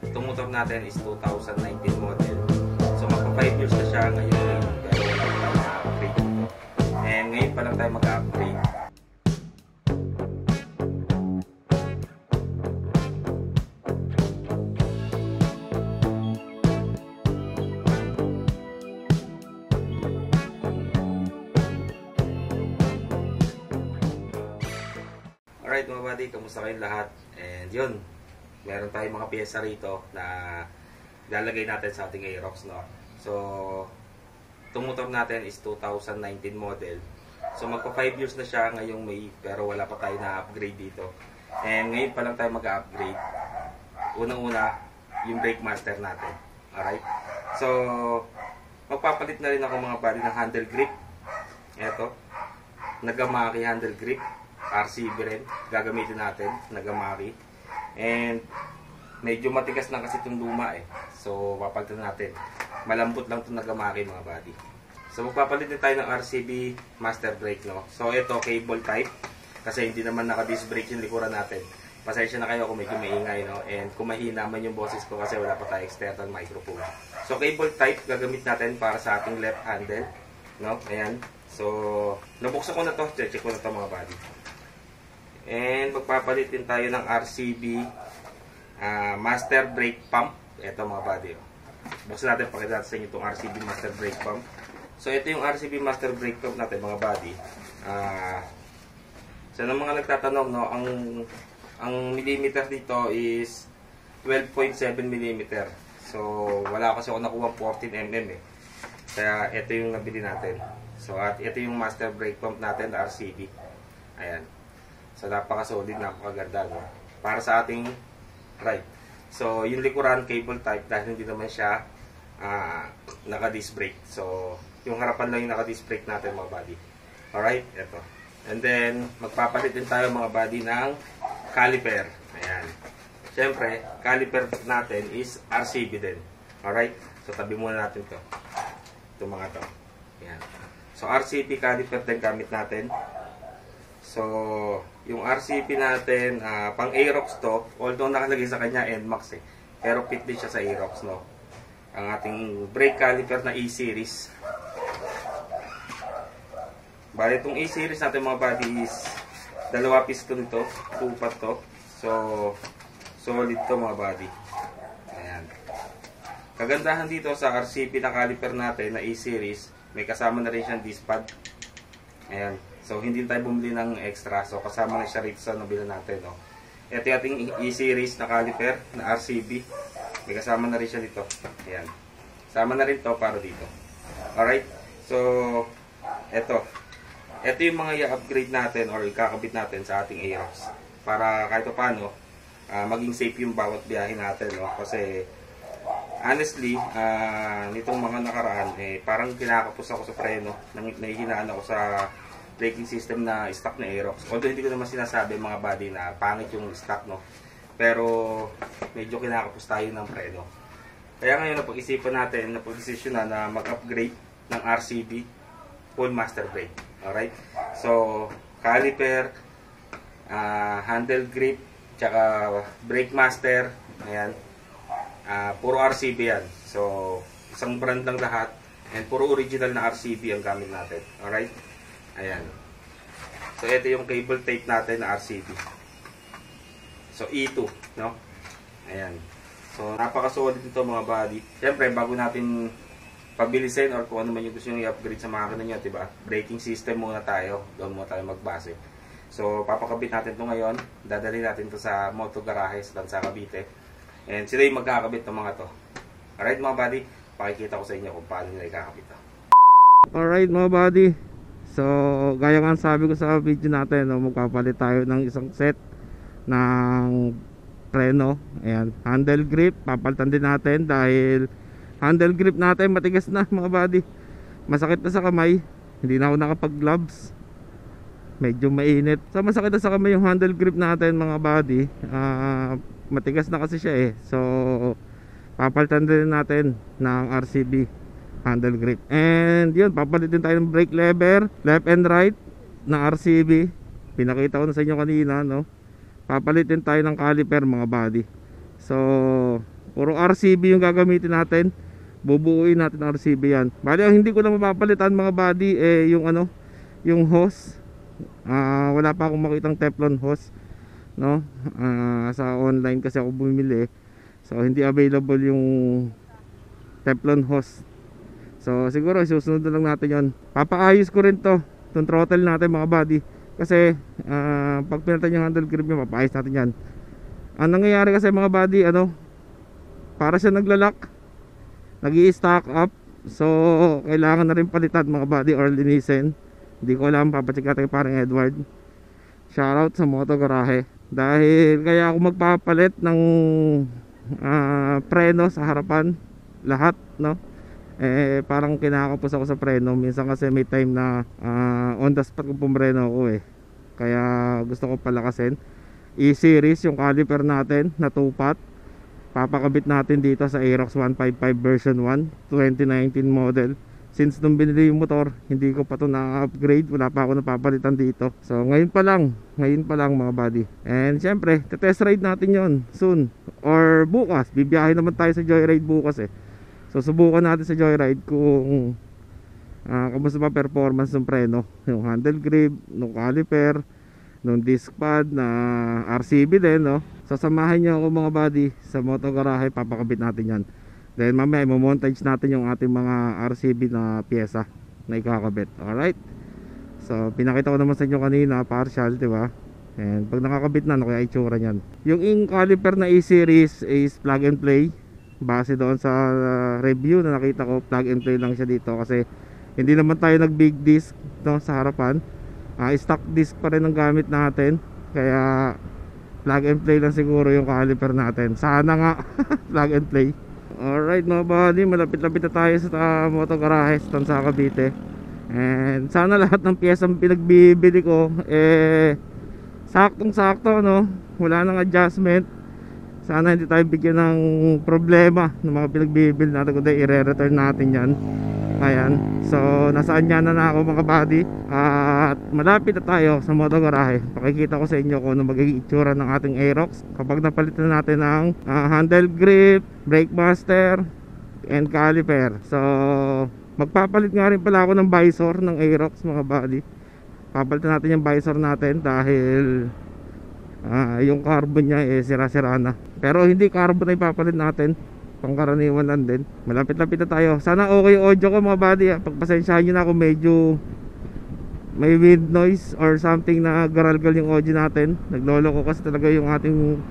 itong motor natin is 2019 model. So magpa 5 years na siya ngayon, pero wala pa tayo na-upgrade dito. And ngayon pa lang tayo mag-upgrade. Alright mga buddy, kamusta kayong lahat? And yun, meron tayong mga pyesa rito na lalagay natin sa ating Aerox, no? So, itong motor natin is 2019 model. So magpa 5 years na siya ngayong May, pero wala pa tayo na upgrade dito. And ngayon pa lang tayo mag-upgrade. Unang-una, yung brake master natin. Alright? So, magpapalit na rin ako mga buddy ng handle grip. Eto, Nagamaki handle grip. RCB rin, gagamitin natin, Nagamaki. And medyo matigas na kasi itong luma eh. So papalitan natin. Malambot lang itong Nagamaki mga buddy. So magpapalit din tayo ng RCB master brake, no. So ito cable type kasi hindi naman naka-disc brake yung likuran natin. Pasensya na kayo kung medyo maingay, no. And kung mahina man yung boses ko kasi wala pa tayo external microphone. So cable type gagamit natin para sa ating left handle, no. Ayan. So nabuksan ko na to, check ko na to mga buddy. And magpapalit din tayo ng RCB master brake pump. Ito mga buddy. Buksan natin, pakita natin sa inyo itong RCB master brake pump. So ito yung RCB master brake pump natin mga buddy. So ng mga nagtatanong, no, ang millimeter dito is 12.7 mm. So wala kasi ako nakuha 14 mm eh. Kaya ito yung nabili natin. So at ito yung master brake pump natin, RCB. Ayan. So napaka-solid, napakaganda, no? Para sa ating ride. So yung likuran cable type dahil hindi naman siya naka-disc brake. So yung harapan lang yung naka-disc brake natin mga buddy. Alright, eto. And then magpapalit din tayo mga buddy ng caliper. Ayan. Siyempre, caliper natin is RCB din. Alright? So tabi muna natin to. Itong mga to. Ayan. So RCB caliper din gamit natin. So, yung RCB natin, pang Aerox to, although nakalagay sa kanya NMAX eh, pero fit din siya sa Aerox, no? Ang ating brake caliper na E-Series. Bali, itong E-Series natin mga buddy is dalawa piston to, tupat to. So, solid to mga buddy. Ayan. Kagandahan dito sa RCB na caliper natin na E-Series, may kasama na rin siyang disc pad. Ayan. So, hindi tayo bumili ng extra. So, kasama na siya rito sa nabila natin, no? Ito yung ating E-Series na caliper, na RCB. May kasama na rin siya dito. Ayan. Kasama na rin to para dito. Alright? So, ito. Ito yung mga i-upgrade natin or ikakabit natin sa ating Aerox. Para kahit paano, maging safe yung bawat biyahe natin, no? Kasi, honestly, nitong mga nakaraan, parang kinakapos ako sa preno. Nahihinaan ako sa braking system na stock na Aerox. Although hindi ko naman sinasabi mga buddy na pangit yung stock, no. Pero medyo kinakapos tayo ng preno. Kaya ngayon napag-isipan natin, napag-desisyon na mag-upgrade ng RCB full master brake. Alright? So, caliper, handle grip, tsaka brake master, ayan. Puro RCB yan. So, isang brand lang lahat. And puro original na RCB ang gamit natin. Alright? Ayan. So, ito yung cable tape natin na RCB. So, E2, no? Ayan. So, napaka-solid ito mga buddy. Siyempre, bago natin pabilisin or kung ano man yung gusto nyo i-upgrade sa makina nyo, diba? Braking system muna tayo. Doon muna tayo magbase. So, papakabit natin ito ngayon. Dadali natin ito sa Moto Garage sa Cavite. And sila yung magkakabit ng mga to. Alright mga buddy, pakikita ko sa inyo kung paano nila ikakabit to. Alright mga buddy. So, gaya nga sabi ko sa video natin, no, magpapalit tayo ng isang set ng preno. Ayan, handle grip, papalitan din natin dahil handle grip natin matigas na mga buddy. Masakit na sa kamay. Hindi na ako nakapag-gloves. Medyo mainit. So, masakit na sa kamay yung handle grip natin mga buddy. Matigas na kasi siya eh. So, papalitan din natin ng RCB handle grip. And yun, papalitin tayo ng brake lever, left and right na RCB. Pinakita ko na sa inyo kanina, no? Papalitin tayo ng caliper mga buddy. So, Puro RCB yung gagamitin natin. Bubuuin natin ang RCB yan. Bali ang hindi ko na mapapalitan mga buddy yung ano, yung hose. Wala pa akong makitang Teflon hose, no? Sa online kasi ako bumili. So hindi available yung Teflon hose. So siguro susunod na lang natin yon. Papaayos ko rin itong throttle natin mga buddy. Kasi pag pinalitan yung handle grip nyo, papaayos natin yan. Ang nangyayari kasi mga buddy, ano, para siya naglalak, nag-i-stack up. So kailangan na rin palitan mga buddy or linisin. Hindi ko alam, papacheck natin parang Edward. Shoutout sa Moto Garahe. Dahil kaya ako magpapalit ng preno sa harapan, lahat, no? Parang kinakapos ako sa preno. Minsan kasi may time na on the spot kung pumreno ako kaya gusto ko palakasin. E-series yung caliper natin na 2-pot. Papakabit natin dito sa Aerox 155 version 1 2019 model. Since nung binili yung motor, hindi ko pa ito na-upgrade. Wala pa ako napapalitan dito. So ngayon pa lang mga buddy. And syempre, test ride natin yon soon. Or bukas, bibiyahe naman tayo sa Joyride bukas So subukan natin sa Joyride kung kamusta ba performance ng preno, yung handle grip, ng caliper, ng disc pad na RCB din, no? Sasamahan nyo ako mga buddy sa Moto Garahe, papakabit natin yan. Then mamaya i-montage natin yung ating mga RCB na pyesa na ikakabit. Alright, so pinakita ko naman sa inyo kanina partial, diba? And pag nakakabit na, ano kaya itsura nyan. Yung caliper na E-series is plug and play. Base doon sa review na nakita ko, plug and play lang siya dito. Kasi hindi naman tayo nag big disc, no, sa harapan. Stock disc pa rin ang gamit natin. Kaya plug and play lang siguro yung caliper natin. Sana nga plug and play. Alright mga buddy, malapit-lapit na tayo sa Moto Garahe sa Tansa, Cavite. And sana lahat ng piyesang pinagbibili ko saktong-sakto, no? Wala nang adjustment. Sana hindi tayo bigyan ng problema ng mga pinagbibili natin, kundi i-return natin yan. Ayan, so nasaan na ako mga buddy. At malapit na tayo sa Moto Garahe. Pakikita ko sa inyo kung ano magiging itsura ng ating Aerox kapag napalitan natin ng handle grip, brake master, and caliper. So magpapalit nga rin pala ako ng visor ng Aerox mga buddy. Papalitan natin yung visor natin dahil yung carbon niya sira-sira na. Pero hindi carbon na ipapalit natin, pangkaraniwan lang din. Malapit-lapit na tayo. Sana okay yung audio ko mga buddy. Pagpasensyahan nyo na ako, medyo may wind noise or something na garalgal yung audio natin. Naglolo ko kasi talaga yung ating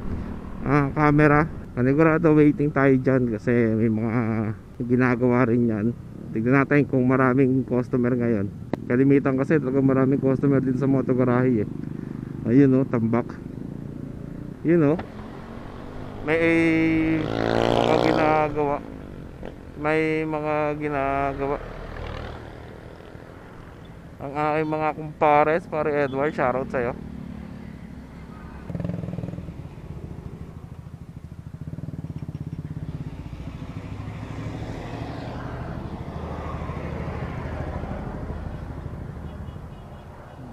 camera. Panigurado waiting tayo dyan kasi may mga ginagawa rin yan. Tignan natin kung maraming customer ngayon. Kalimitan kasi talaga maraming customer din sa Moto Garahe Ayun tambak. Yun may mga ginagawa. May mga ginagawa ang aking mga kumpares. Pare Edward, shoutout sa'yo.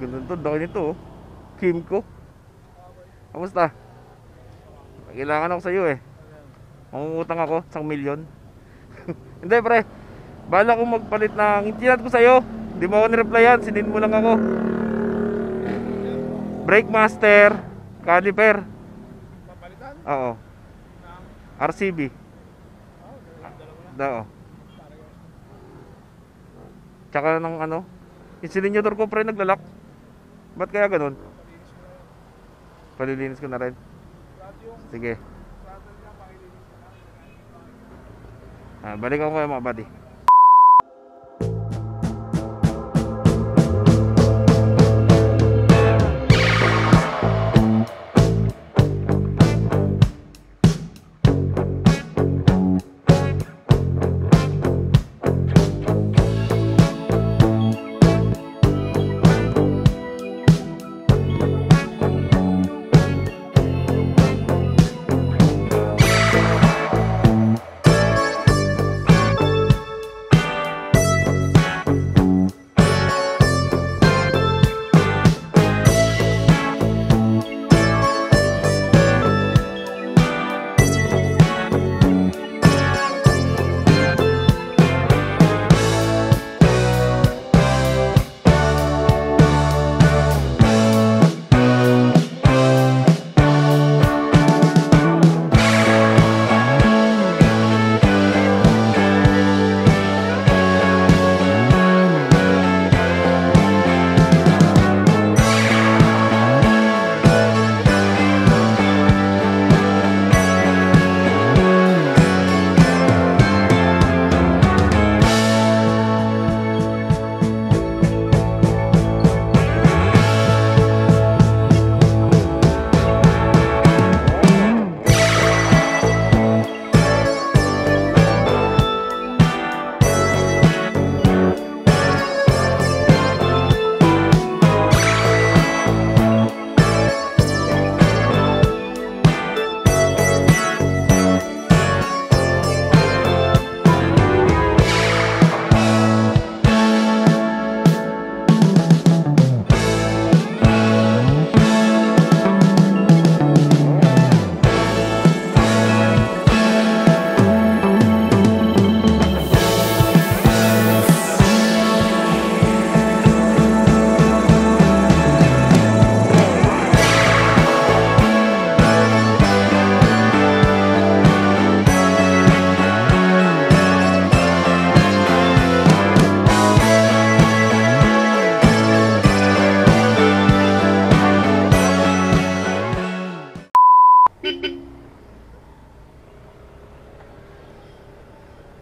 Ganun to, daki nito Kimco. Kamusta? Kailangan ako sa iyo mangungutang ako 1 milyon. Hindi pre, bala ko magpalit ng tinat ko sa iyo. Hindi mo ako ni-replyan, sinin mo lang ako. Brake master, caliper. Papalitan? Oo. RCB. Oo. Tsaka ng ano, yung silinyotor ko pre naglalak. Ba't kaya ganun? Palilinis ko na rin. Sige. Balik ako kayo mga buddy.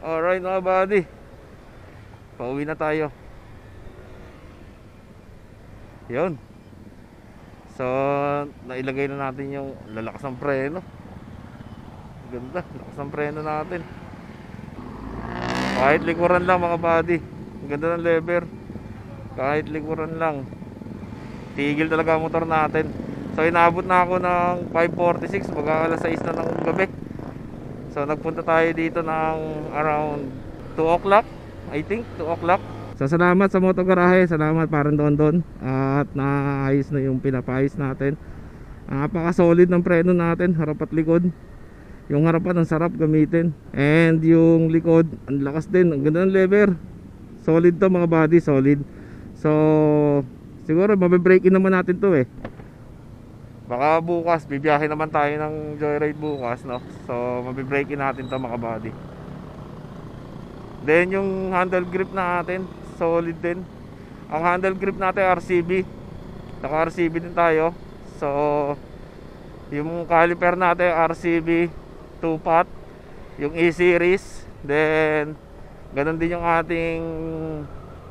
Alright mga buddy, pauwi na tayo. Yun. So nailagay na natin yung lalakas ng preno. Ganda, lakas ng preno natin. Kahit likuran lang mga buddy. Ang ganda ng lever. Kahit likuran lang. Tigil talaga ang motor natin. So inabot na ako ng 5:46, mag-aalas 6 na ng gabi. So nagpunta tayo dito ng around 2 o'clock, I think 2 o'clock. So salamat sa Moto Garahe, salamat parang Don. At naayos na yung pinapayos natin. Napaka-solid ng preno natin, harap at likod. Yung harapan ang sarap gamitin. And yung likod, ang lakas din. Ang ganda ng lever. Solid to mga buddy, solid. So siguro mabe-break in naman natin to eh. Baka bukas, bibiyahe naman tayo ng joyride bukas, no? So mabe-break in natin to mga buddy. Then yung handle grip natin, solid din. Ang handle grip natin RCB. Naka RCB din tayo. So yung caliper natin RCB 2-pot, yung E-Series. Then ganun din yung ating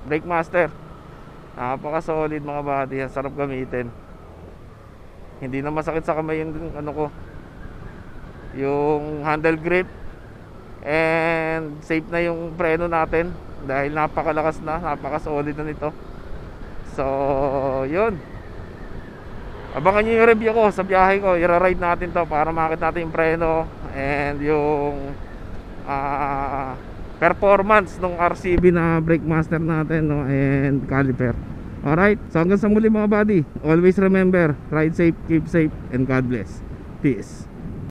brake master. Napaka solid mga buddy, sarap gamitin. Hindi na masakit sa kamay yung ano ko, yung handle grip. And safe na yung preno natin dahil napakalakas na, napaka solid na nito. So yun, abangan nyo yung review ko sa biyahe ko. I-ride natin to para makita natin yung preno and yung performance ng RCB na brake master natin, no? And caliper. Alright, so hanggang sa muli mga buddy. Always remember, ride safe, keep safe, and God bless. Peace.